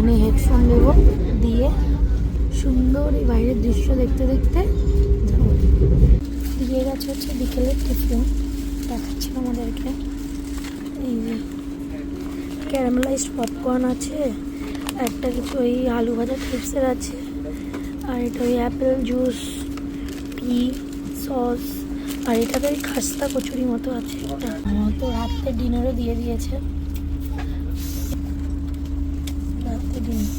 কানে হেডফোন দেব, দিয়ে সুন্দর এই বাইরের দৃশ্য দেখতে দেখতে যাবো। দিয়ে গেছে হচ্ছে বিকেলের টিফিন, দেখাচ্ছিল আমাদেরকে। এই যে ক্যারামেলাইজড পপকর্ন আছে, একটা কিছু ওই আলু ভাজা চিপসের আছে, আর এটা ওই অ্যাপেল জুস, টি, সস, আর এটাতে ওই খাস্তা কচুরি মতো আছে একটা। তো রাত্রে ডিনারও দিয়ে দিয়েছে। রাত্রে ডিনার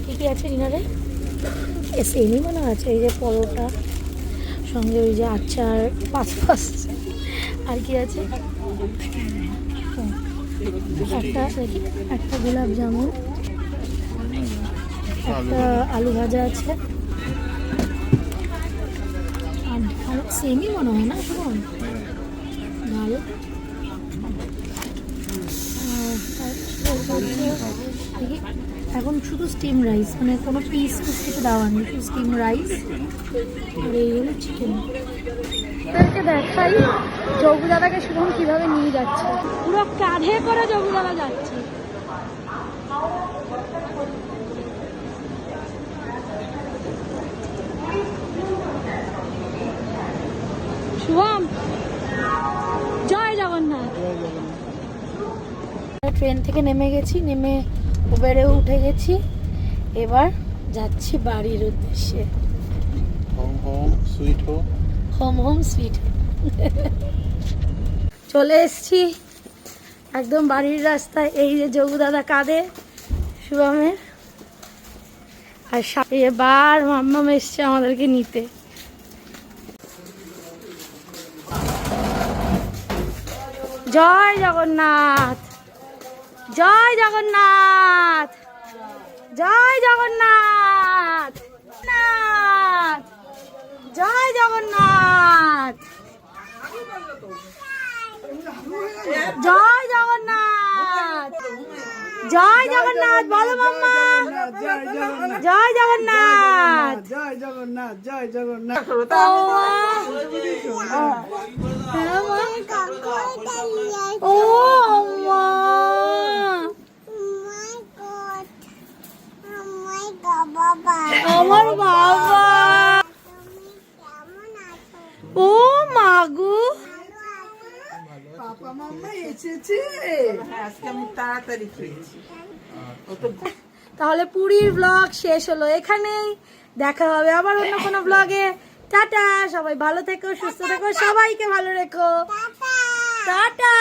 কী কী আছে ডিনারে? সেমই মনে আছে, এই যে পরোটা, সঙ্গে ওই যে আচার, পাঁচ আর কি আছে, একটা দেখি, একটা গোলাপ জামুন, একটা আলু ভাজা আছে, আর সেমই মনে হয় না শুনুন, ভালো। দেখি এখন শুধু স্টিম রাইস, মানে কোনো পিস কিছু দেওয়া নেই, শুধু স্টিম রাইস, আর এই হলো চিকেন। তাদেরকে দেখাই যোগু দাদাকে শুভম কীভাবে নিয়ে যাচ্ছে, পুরো কাঁধে করে যোগু দাদা যাচ্ছে। শুভম, জয় জগন্নাথ। ট্রেন থেকে নেমে গেছি, নেমে উবেরে উঠে গেছি, এবার যাচ্ছি বাড়ির উদ্দেশ্যে। Home home sweet home, home home sweet. চলে এসছি একদম বাড়ির রাস্তায়। এই যে যোগু দাদা কাঁদে শুভমের, আর এবার মাম্মাম এসছে আমাদেরকে নিতে। জয় জগন্নাথ, জয় জগন্নাথ, জয় জগন্নাথ, জয় জগন্নাথ, জয় জগন্নাথ, জয় জগন্নাথ, বলো মাম্মা, জয় জগন্নাথ, জয় জগন্নাথ, জয় জগন্নাথ। ও মা, আমার বাবা, ও মাগু, পাপা মাম্মা এসেছে, আজকে আমি তাড়াতাড়ি খেয়েছি। তাহলে পুরীর ব্লগ শেষ হলো এখানেই, দেখা হবে আবার অন্য কোনো ব্লগে। টাটা, সবাই ভালো থেকো, সুস্থ থেকো, সবাইকে ভালো রেখো, টাটা।